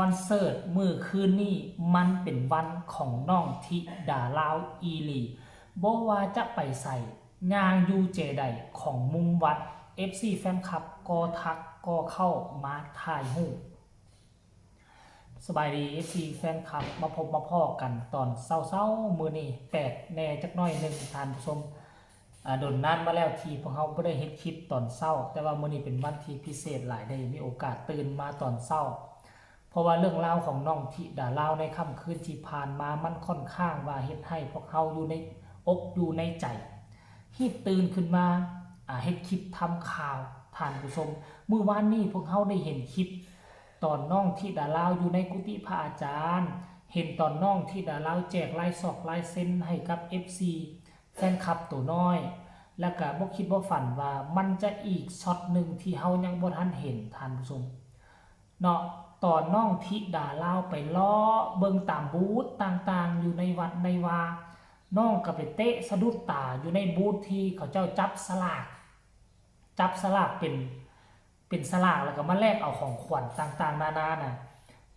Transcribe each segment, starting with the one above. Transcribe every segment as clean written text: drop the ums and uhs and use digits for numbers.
อนเสิร์ตมื้อคืนนี้มันเป็นวันของน้องธิดาลาวอีหลีบ่ว่าจะไปใส่งานอยู่เจใดของมุมวัด FC แฟนคลับก็ทักก็เข้ามาถ่ายรูปสบายดี FC แฟนคลับมาพบมาพ้อกันตอนเช้าๆมื้อนี้แปลกแน่จักหน่อยนึงท่านผู้ชมโดนนานมาแล้วที่พวกเราบ่ได้เฮ็ดคลิปตอนเช้าแต่ว่ามื้อนี้เป็นวันที่พิเศษหลายได้มีโอกาสตื่นมาตอนเช้าเพราะว่าเรื่องราวของน้องธิดาลาวในค่ำคืนที่ผ่านมามันค่อนข้างว่าเฮ็ดให้พวกเราอยู่ในอกอยู่ในใจฮีบตื่นขึ้นมาเฮ็ดคลิปทำข่าวท่านผู้ชมมื้อวานนี้พวกเราได้เห็นคลิปตอนน้องธิดาลาวอยู่ในกุฏิพระอาจารย์เห็นตอนน้องธิดาลาวแจกลายศอกลายเซ็นให้กับ FC แฟนคลับตัวน้อยแล้วก็บ่คิดบ่ฝันว่ามันจะอีกช็อตนึงที่เฮายังบ่ทันเห็นท่านผู้ชมเนาะตอนน้องธิดาลาวไปล้อเบิ่งตามบูธต่างๆอยู่ในวัดในวาน้องก็ไปเตะสะดุดตาอยู่ในบูธที่เขาเจ้าจับสลากเป็นสลากแล้วก็มาแลกเอาของขวัญต่างๆนานาน่ะ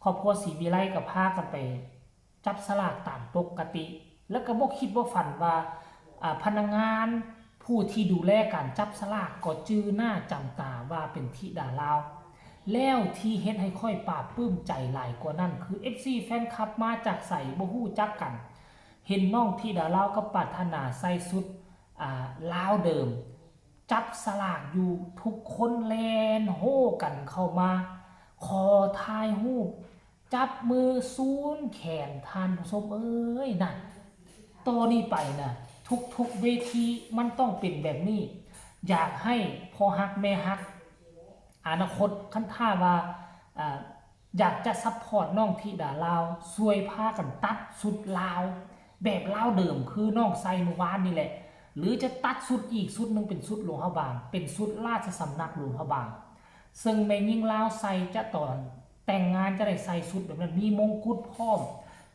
ครอบครัวศรีวิไลก็พากันไปจับสลากตามปกติแล้วก็บ่คิดบ่ฝันว่าพนักงานผู้ที่ดูแลการจับสลากก็จื้อหน้าจำตาว่าเป็นธิดาลาวแล้วที่เฮ็ดให้ค่อยปลาบปลื้มใจหลายกว่านั้นคือ FC แฟนคลับมาจากไสบ่ฮู้จักกันเห็นน้องธิดาลาวกับปรารถนาใส่ชุดลาวเดิมจับสลากอยู่ทุกคนแลนโห่กันเข้ามาขอถ่ายรูปจับมือซูนแขนทานผู้ชมเอ้ยน่ะต่อนี้ไปน่ะทุกเวทีมันต้องเป็นแบบนี้อยากให้พ่อฮักแม่ฮักอนาคตคันท่าว่าอยากจะซัพพอร์ตน้องธิดาลาวช่วยพากันตัดสุดลาวแบบลาวเดิมคือน้องใส่เมื่อวานนี่แหละหรือจะตัดสุดอีกสุดนึงเป็นสุดหลวงพระบางเป็นสุดราชสำนักหลวงพระบางซึ่งแม่ยิ่งลาวใส่จะตอนแต่งงานจะได้ใส่สุดแบบนั้นมีมงกุฎพร้อม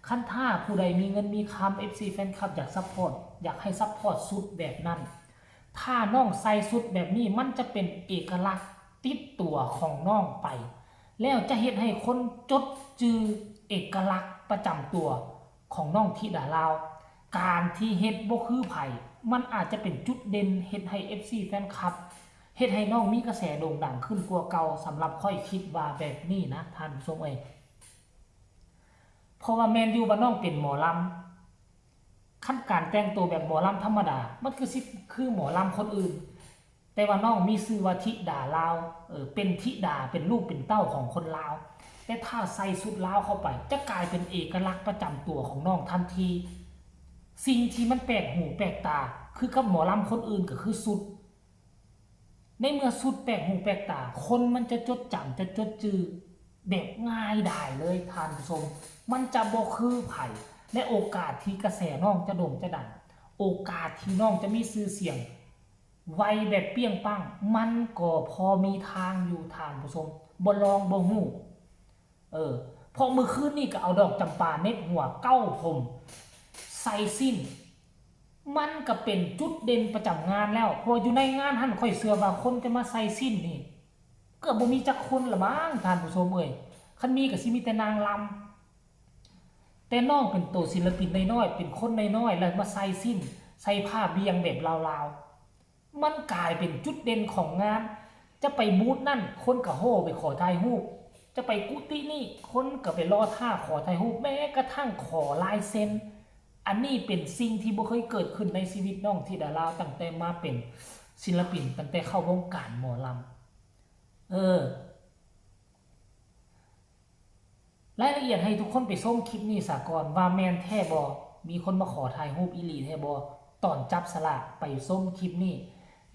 คันท่าผู้ใดมีเงินมีคำ FC แฟนคลับอยากซัพพอร์ตอยากให้ซัพพอร์ตสุดแบบนั้นถ้าน้องใส่สุดแบบนี้มันจะเป็นเอกลักษณ์ติดตัวของน้องไปแล้วจะเฮ็ดให้คนจดจือเอกลักษณ์ประจำตัวของน้องธิดาลาวการที่เฮ็ดบ่คือไผมันอาจจะเป็นจุดเด่นเฮ็ดให้ FC แฟนคลับเฮ็ดให้น้องมีกระแสโด่งดังขึ้นกว่าเก่าสำหรับค่อยคิดว่าแบบนี้นะท่านผู้ชมเอ้ยเพราะว่าแมนยูว่าน้องเป็นหมอลำขั้นการแต่งตัวแบบหมอลำธรรมดามันคือหมอลำคนอื่นแต่ว่าน้องมีชื่อว่าธิดาลาวเป็นธิดาเป็นลูกเป็นเต้าของคนลาวแต่ถ้าใส่ชุดลาวเข้าไปจะกลายเป็นเอกลักษณ์ประจำตัวของน้องทันทีสิ่งที่มันแปลกหูแปลกตาคือกับหมอลำคนอื่นก็คือชุดในเมื่อชุดแปลกหูแปลกตาคนมันจะจดจำจะจดจือแบบง่ายดายเลยท่านผู้ชมมันจะบ่คือไผและโอกาสที่กระแสน้องจะโด่งจะดังโอกาสที่น้องจะมีชื่อเสียงไวแบบเปี้ยงปังมันก็พอมีทางอยู่ทางผู้ชมบ่ลองบ่ฮู้พอมื้อคืนนี่ก็เอาดอกจำปาเน็บหัวเก้าผมใส่สิ้นมันก็เป็นจุดเด่นประจำงานแล้วพออยู่ในงานหั่นค่อยเชื่อว่าคนจะมาใส่สิ้นนี่ก็บ่มีจักคนละมั้งท่านผู้ชมเอ้ยคันมีก็สิมีแต่นางลำแต่น้องเป็นตัวศิลปินน้อยๆเป็นคนน้อยๆแล้วมาใส่สิ้นใส่ผ้าเบียงแบบลาวๆมันกลายเป็นจุดเด่นของงานจะไปบูธนั่นคนก็โห่ไปขอถ่ายรูปจะไปกุฏินี่คนก็ไปรอท่าขอถ่ายรูปแม้กระทั่งขอลายเซ็นอันนี้เป็นสิ่งที่บ่เคยเกิดขึ้นในชีวิตน้องธิดาลาวตั้งแต่มาเป็นศิลปินตั้งแต่เข้าวงการหมอลำรายละเอียดให้ทุกคนไปส้มคลิปนี้สากอนว่าแมนแท้บอมีคนมาขอถ่ายรูปอีหลีแท้บอตอนจับสลากไปส้มคลิปนี้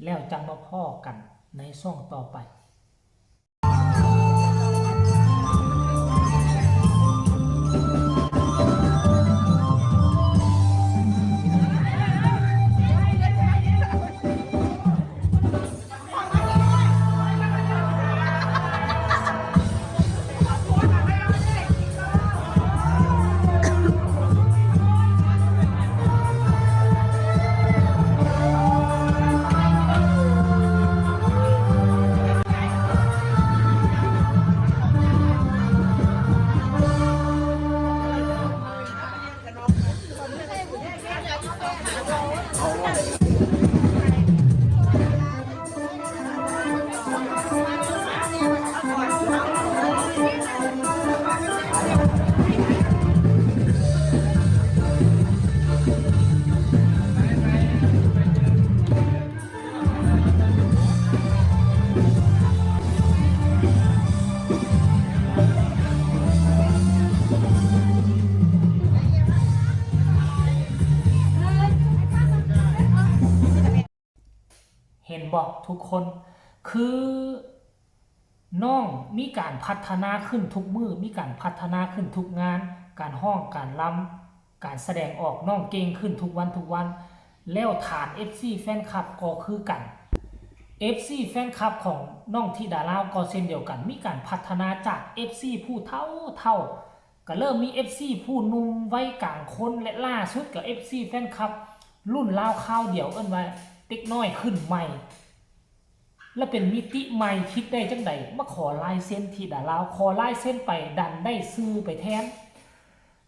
แล้วจังมาพ้อกันในช่วงต่อไป บ่ทุกคนคือน้องมีการพัฒนาขึ้นทุกมือมีการพัฒนาขึ้นทุกงานการห้องการรำการแสดงออกน้องเก่งขึ้นทุกวันแล้วฐาน FC แฟนคลับก็คือกัน FC แฟนคลับของน้องธิดาลาวก็เช่นเดียวกันมีการพัฒนาจาก FC ผู้เท่าก็เริ่มมี FC ผู้หนุ่มวัยกลางคนและล่าสุดกับ FC แฟนคลับรุ่นลาวข้าวเดียวเอิ้นว่าเด็กน้อยขึ้นใหม่และเป็นมิติใหม่คิดได้จังใดมาขอลายเส้นธิดาลาวขอลายเส้นไปดันได้ซื้อไปแทน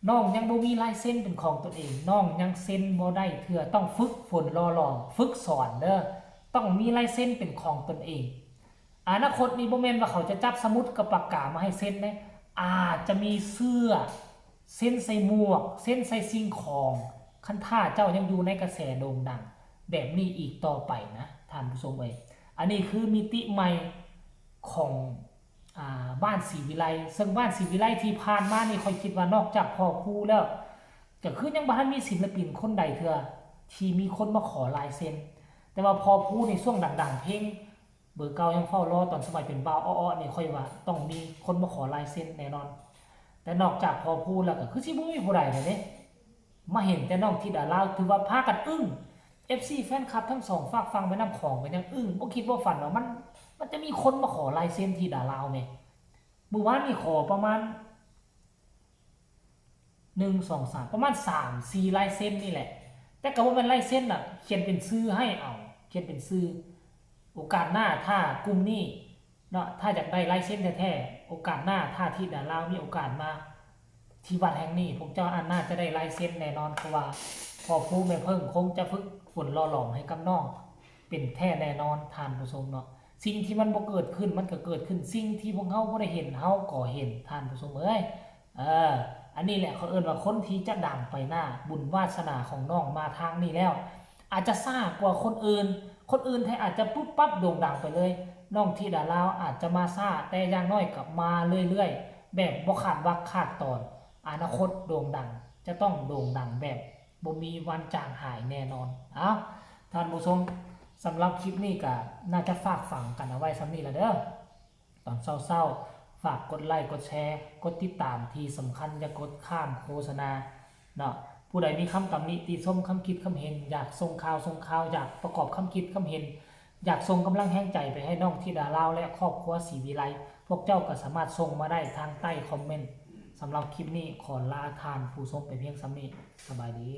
น้องยังบ่มีลายเส้นเป็นของตนเองน้องยังเส้นบ่ได้เถื่อต้องฝึกฝนรอฝึกสอนเด้อต้องมีลายเส้นเป็นของตนเองอนาคตนี้บ่แม่นว่าเขาจะจับสมุดกับปากกามาให้เส้นนะอาจจะมีเสื้อเส้นใส่หมวกเส้นใส่สิ่งของคันท่าเจ้ายังอยู่ในกระแสโด่งดังแบบนี้อีกต่อไปนะท่านผู้ชมเอ้ยอันนี้คือมิติใหม่ของบ้านศรีวิไลซึ่งบ้านศรีวิไลที่ผ่านมานี่ค่อยคิดว่านอกจากพ่อครูแล้วก็คือยังบ่ทันมีศิลปินคนใดเถื่อที่มีคนมาขอลายเซ็นแต่ว่าพอพูดในช่วงดังๆเพลงเบอร์เก่ายังเฝ้ารอตอนสมัยเป็นบ่าวอ้อๆนี่ค่อยว่าต้องมีคนมาขอลายเซ็นแน่นอนแต่นอกจากพอพูดแล้วก็คือสิบ่มีผู้ใดเลยเด้มาเห็นแต่น้องธิดาลาวถือว่าพากันอึ้ง FC แฟนคลับทั้งสองฝากฟังไปนำของไปยังอึ้งบ่คิดว่าฝันว่ามันจะมีคนมาขอลายเซ็นธิดาลาวแม่เมื่อวานนี่ขอประมาณ1 2 3ประมาณ3-4ลายเซ็นนี่แหละแต่ก็บ่แม่นลายเซ็นน่ะเขียนเป็นชื่อให้เอาเขียนเป็นชื่อโอกาสหน้าถ้ากลุ่มนี้เนาะถ้าอยากได้ลายเซ็นแท้ๆโอกาสหน้าถ้าธิดาลาวมีโอกาสมาที่วัดแห่งนี้ผมเจ้าอันน่าจะได้ลายเซ็นแน่นอนเพราะว่าพอผู้แม่เพิ่งคงจะฝึกฝนหล่อหลอมให้กับน้องเป็นแท้แน่นอนท่านผู้ชมเนาะสิ่งที่มันบ่เกิดขึ้นมันก็เกิดขึ้นสิ่งที่พวกเฮาบ่ได้เห็นเฮาก็เห็นท่านผู้ชมเอ้ยอันนี้แหละเขาเอิ้นว่าคนที่จะดังไปหน้าบุญวาสนาของน้องมาทางนี้แล้วอาจจะซ่ากว่าคนอื่นแท้อาจจะปุ๊บปั๊บโด่งดังไปเลยน้องธิดาลาวอาจจะมาซ่าแต่อย่างน้อยก็มาเรื่อยๆแบบบ่ขาดวรรคขาดตอนอนาคตโด่งดังจะต้องโด่งดังแบบบ่มีวันจางหายแน่นอนท่านผู้ชมสำหรับคลิปนี้ก็น่าจะฝากฝังกันเอาไว้สำนี้ละเด้อตอนเศร้าๆฝากกดไลค์กดแชร์กดติดตามที่สำคัญอย่ากดข้ามโฆษณาเนาะผู้ใดมีคำตำหนิติชมคำคิดคำเห็นอยากส่งข่าวอยากประกอบคำคิดคำเห็นอยากส่งกำลังแห่งใจไปให้น้องธิดาลาวและครอบครัวศรีวิไลพวกเจ้าก็สามารถส่งมาได้ทางใต้คอมเมนต์สำหรับคลิปนี้ขอลาทานผู้ชมไปเพียงซ้ำนี้สบายดี